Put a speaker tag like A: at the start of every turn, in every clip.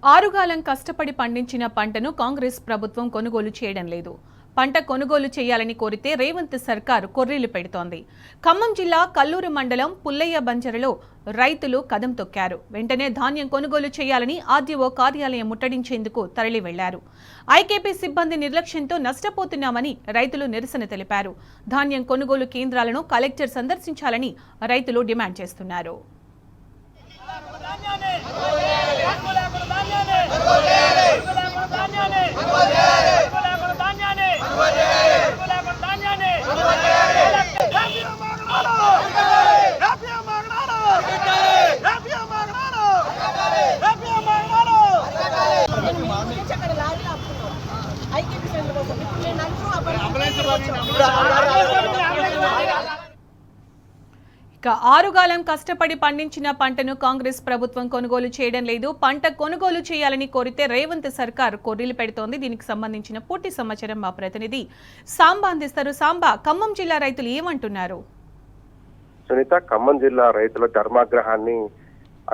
A: ఆరుగాలం కష్టపడి పండించిన పంటను కాంగ్రెస్ ప్రభుత్వం కొనుగోలు చేయడం లేదు. పంట కొనుగోలు చేయాలని కోరితే రేవంత్ సర్కార్ కొర్రీలు పెడుతోంది. ఖమ్మం జిల్లా కల్లూరు మండలం పుల్లయ్య బంజరలో రైతులు కదం తొక్కారు. వెంటనే ధాన్యం కొనుగోలు చేయాలని ఆర్డీఓ కార్యాలయం ముట్టడించేందుకు తరలి వెళ్లారు. ఐకేపీ సిబ్బంది నిర్లక్ష్యంతో నష్టపోతున్నామని రైతులు నిరసన తెలిపారు. ధాన్యం కొనుగోలు కేంద్రాలను కలెక్టర్ సందర్శించాలని రైతులు డిమాండ్ చేస్తున్నారు. ఇక ఆరుగాలం కష్టపడి పండించిన పంటను కాంగ్రెస్ ప్రభుత్వం కొనుగోలు చేయడం లేదు. పంట కొనుగోలు చేయాలని కోరితే రేవంత్ సర్కార్ కొర్రీలు పెడుతోంది. దీనికి సంబంధించిన పూర్తి సమాచారం మా ప్రతినిధి సాంబా అందిస్తారు. సాంబా, ఖమ్మం జిల్లా రైతులు ఏమంటున్నారు?
B: సునీత, ఖమ్మం జిల్లా రైతుల ధర్మాగ్రహాన్ని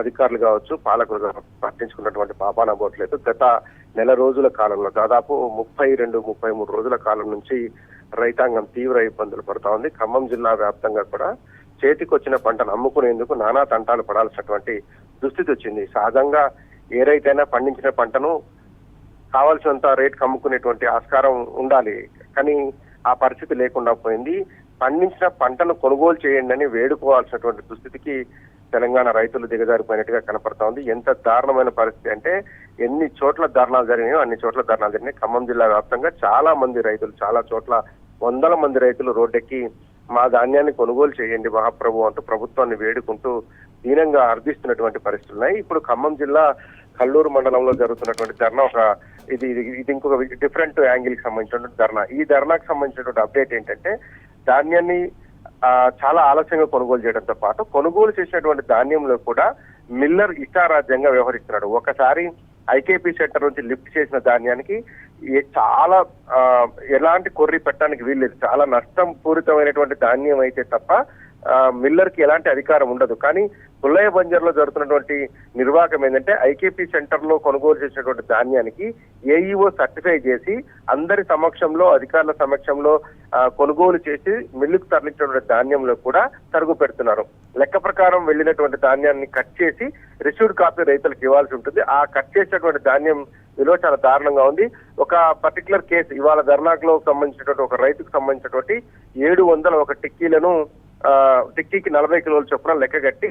B: అధికారులు కావచ్చు, పాలకులు పట్టించుకున్నటువంటి పాపాన పోవట్లేదు. గత నెల రోజుల కాలంలో దాదాపు 32-33 రోజుల కాలం నుంచి రైతాంగం తీవ్ర ఇబ్బందులు పడుతా ఉంది. ఖమ్మం జిల్లా వ్యాప్తంగా కూడా చేతికొచ్చిన పంటను అమ్ముకునేందుకు నానా తంటాలు పడాల్సినటువంటి దుస్థితి వచ్చింది. సహజంగా ఏ రైతైనా పండించిన పంటను కావాల్సినంత రేటుకు అమ్ముకునేటువంటి ఆస్కారం ఉండాలి, కానీ ఆ పరిస్థితి లేకుండా పోయింది. పండించిన పంటను కొనుగోలు చేయండి అని వేడుకోవాల్సినటువంటి దుస్థితికి తెలంగాణ రైతులు దిగజారిపోయినట్టుగా కనపడతా ఉంది. ఎంత దారుణమైన పరిస్థితి అంటే ఎన్ని చోట్ల ధర్నాలు జరిగినాయో అన్ని చోట్ల ధర్నాలు జరిగినాయి. ఖమ్మం జిల్లా వ్యాప్తంగా చాలా మంది రైతులు, చాలా చోట్ల వందల మంది రైతులు రోడ్డెక్కి మా ధాన్యాన్ని కొనుగోలు చేయండి మహాప్రభు అంటూ ప్రభుత్వాన్ని వేడుకుంటూ దీనంగా అర్థిస్తున్నటువంటి పరిస్థితులు ఉన్నాయి. ఇప్పుడు ఖమ్మం జిల్లా కల్లూరు మండలంలో జరుగుతున్నటువంటి ధర్నా ఇది ఇంకొక డిఫరెంట్ యాంగిల్ కి సంబంధించినటువంటి ధర్నా. ఈ ధర్నాకు సంబంధించినటువంటి అప్డేట్ ఏంటంటే ధాన్యాన్ని చాలా ఆలస్యంగా కొనుగోలు చేయడంతో పాటు కొనుగోలు చేసినటువంటి ధాన్యంలో కూడా మిల్లర్ ఇష్టారాజ్యంగా వ్యవహరిస్తున్నాడు. ఒకసారి ఐకేపీ సెంటర్ నుంచి లిఫ్ట్ చేసిన ధాన్యానికి చాలా ఎలాంటి కొర్రీ పెట్టడానికి వీల్లేదు. చాలా నష్టం పూరితమైనటువంటి ధాన్యం అయితే తప్ప మిల్లర్ కి ఎలాంటి అధికారం ఉండదు. కానీ పుల్లయ్య బంజర్లో జరుగుతున్నటువంటి నిర్వాహకం ఏంటంటే ఐకేపీ సెంటర్ లో కొనుగోలు చేసినటువంటి ధాన్యానికి ఏఈఓ సర్టిఫై చేసి అందరి సమక్షంలో, అధికారుల సమక్షంలో కొనుగోలు చేసి మిల్లుకు తరలించినటువంటి ధాన్యంలో కూడా తరుగు పెడుతున్నారు. లెక్క ప్రకారం వెళ్ళినటువంటి ధాన్యాన్ని కట్ చేసి రిసీవ్డ్ కాపీ రైతులకు ఇవ్వాల్సి ఉంటుంది. ఆ కట్ చేసినటువంటి ధాన్యం విలువ చాలా దారుణంగా ఉంది. ఒక పర్టికులర్ కేసు ఇవాళ ధర్నాకు సంబంధించినటువంటి ఒక రైతుకు సంబంధించినటువంటి 701 టిక్కీలను టిక్కీకి 40 కిలోల చొప్పున లెక్క కట్టి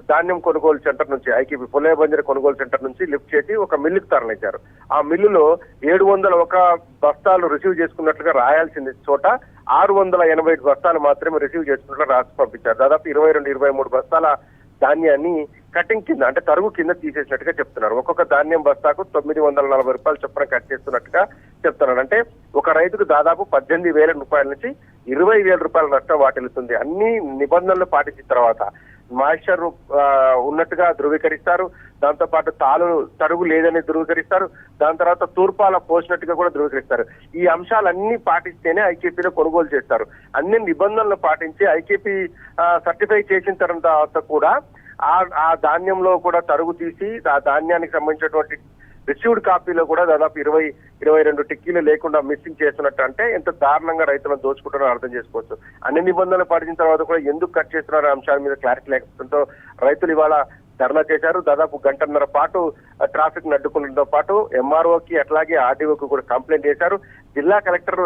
B: ధాన్యం కొనుగోలు సెంటర్ నుంచి ఐకేపీ పుల్లయ్య బంజర్ కొనుగోలు సెంటర్ నుంచి లిఫ్ట్ చేసి ఒక మిల్లుకు తరలించారు. ఆ మిల్లులో 701 బస్తాలు రిసీవ్ చేసుకున్నట్లుగా రాయాల్సింది చోట 685 బస్తాలు మాత్రమే రిసీవ్ చేసుకున్నట్లు రాసి పంపించారు. దాదాపు 22-23 బస్తాల ధాన్యాన్ని కటింగ్ కింద అంటే తరుగు కింద తీసేసినట్టుగా చెప్తున్నారు. ఒక్కొక్క ధాన్యం బస్తాకు 940 రూపాయలు చొప్పున కట్ చేస్తున్నట్టుగా చెప్తున్నారు. అంటే ఒక రైతుకు దాదాపు 18,000 రూపాయల నుంచి 20,000 రూపాయల నష్టం వాటిల్లుతుంది. అన్ని నిబంధనలు పాటించిన తర్వాత మాయిశ్చర్ ఉన్నట్టుగా ధృవీకరిస్తారు. దాంతో పాటు తరుగు లేదని ధృవీకరిస్తారు. దాని తర్వాత తూర్పాల పోసినట్టుగా కూడా ధృవీకరిస్తారు. ఈ అంశాలన్నీ పాటిస్తేనే ఐకేపీలో కొనుగోలు చేస్తారు. అన్ని నిబంధనలు పాటించి ఐకేపీ సర్టిఫై చేసిన తర్వాత కూడా ఆ ధాన్యంలో కూడా తరుగు తీసి ఆ ధాన్యానికి సంబంధించినటువంటి రిసీవ్డ్ కాపీలో కూడా దాదాపు 20-22 టిక్కీలు లేకుండా మిస్సింగ్ చేస్తున్నట్టు అంటే ఎంత దారుణంగా రైతులను దోచుకుంటున్నారో అర్థం చేసుకోవచ్చు. అన్ని నిబంధనలు పాటించిన తర్వాత కూడా ఎందుకు కట్ చేస్తున్నారో అంశాల మీద క్లారిటీ లేకపోవడంతో రైతులు ఇవాళ ధర్నా చేశారు. దాదాపు గంటన్నర పాటు ట్రాఫిక్ అడ్డుకోవడంతో పాటు ఎంఆర్ఓకి అట్లాగే ఆర్డీఓకి కూడా కంప్లైంట్ చేశారు. జిల్లా కలెక్టర్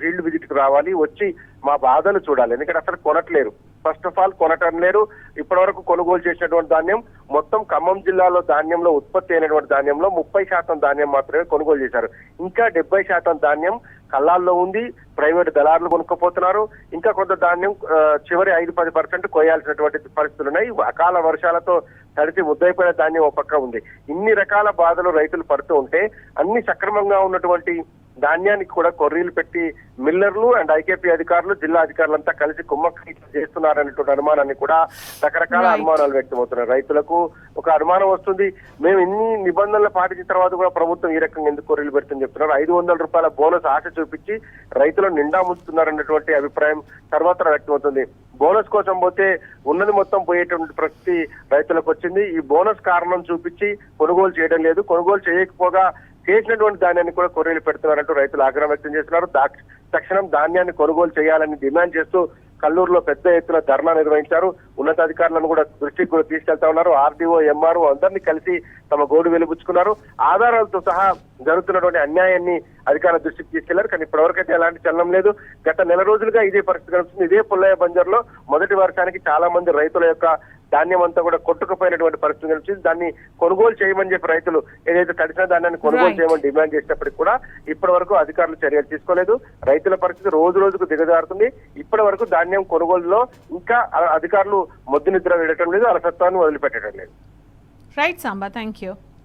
B: ఫీల్డ్ విజిట్ కు రావాలి, వచ్చి మా బాధలు చూడాలి. ఎందుకంటే అసలు కొనట్లేరు. ఫస్ట్ ఆఫ్ ఆల్ కొనటం లేరు. ఇప్పటి వరకు కొనుగోలు చేసినటువంటి ధాన్యం మొత్తం ఖమ్మం జిల్లాలో ధాన్యంలో ఉత్పత్తి అయినటువంటి ధాన్యంలో 30% ధాన్యం మాత్రమే కొనుగోలు చేశారు. ఇంకా 70% ధాన్యం కళ్ళాల్లో ఉంది. ప్రైవేట్ దళారులు కొనుక్కోపోతున్నారు. ఇంకా కొంత ధాన్యం చివరి 5-10% కొయ్యాల్సినటువంటి పరిస్థితులు ఉన్నాయి. అకాల వర్షాలతో తడిసి ముద్దైపోయిన ధాన్యం ఒక పక్క ఉంది. ఇన్ని రకాల బాధలు రైతులు పడుతూ ఉంటే అన్ని సక్రమంగా ఉన్నటువంటి ధాన్యానికి కూడా కొర్రీలు పెట్టి మిల్లర్లు అండ్ ఐకేపీ అధికారులు జిల్లా అధికారులంతా కలిసి కుమ్మక్కి చేస్తున్నారనేటువంటి అనుమానాన్ని కూడా రకరకాల అనుమానాలు వ్యక్తమవుతున్నాయి. రైతులకు ఒక అనుమానం వస్తుంది, మేము ఇన్ని నిబంధనలు పాటించిన తర్వాత కూడా ప్రభుత్వం ఈ రకంగా ఎందుకు కొర్రీలు పెడుతుందని చెప్తున్నారు. 500 రూపాయల బోనస్ ఆశ చూపించి రైతులను నిండా ముంచుతున్నారన్నటువంటి అభిప్రాయం సర్వత్రా వ్యక్తమవుతుంది. బోనస్ కోసం పోతే ఉన్నది మొత్తం పోయేటువంటి పరిస్థితి రైతులకు వచ్చింది. ఈ బోనస్ కారణం చూపించి కొనుగోలు చేయడం లేదు, కొనుగోలు చేయకపోగా చేసినటువంటి ధాన్యాన్ని కూడా కొర్రీలు పెడుతున్నారంటూ రైతులు ఆగ్రహం వ్యక్తం చేస్తున్నారు. తక్షణం ధాన్యాన్ని కొనుగోలు చేయాలని డిమాండ్ చేస్తూ కల్లూరులో పెద్ద ఎత్తున ధర్నా నిర్వహించారు. ఉన్నతాధికారులను కూడా దృష్టికి కూడా తీసుకెళ్తా ఉన్నారు. ఆర్డీఓ, ఎంఆర్ఓ అందరినీ కలిసి తమ గోడు వెలుబుచ్చుకున్నారు. ఆధారాలతో సహా జరుగుతున్నటువంటి అన్యాయాన్ని అధికారుల దృష్టికి తీసుకెళ్లారు. కానీ ఇప్పటివరకైతే ఎలాంటి చలనం లేదు. గత నెల రోజులుగా ఇదే పరిస్థితి కనిపిస్తుంది. ఇదే పుల్లయ్య బంజర్లో మొదటి వర్షానికి చాలా మంది రైతుల యొక్క ధాన్యం అంతా కూడా కొట్టుకుపోయినటువంటి పరిస్థితి కనిపిస్తుంది. దాన్ని కొనుగోలు చేయమని చెప్పి రైతులు ఏదైతే తడిసిన ధాన్యాన్ని కొనుగోలు చేయమని డిమాండ్ చేసినప్పటికీ కూడా ఇప్పటి వరకు అధికారులు చర్యలు తీసుకోలేదు. రైతుల పరిస్థితి రోజు రోజుకు దిగజారుతుంది. ఇప్పటి వరకు ధాన్యం కొనుగోలులో ఇంకా అధికారులు మొద్దు నిద్ర వేయటం లేదు, అలసత్వాన్ని వదిలిపెట్టడం లేదు.
A: Right Samba, thank you.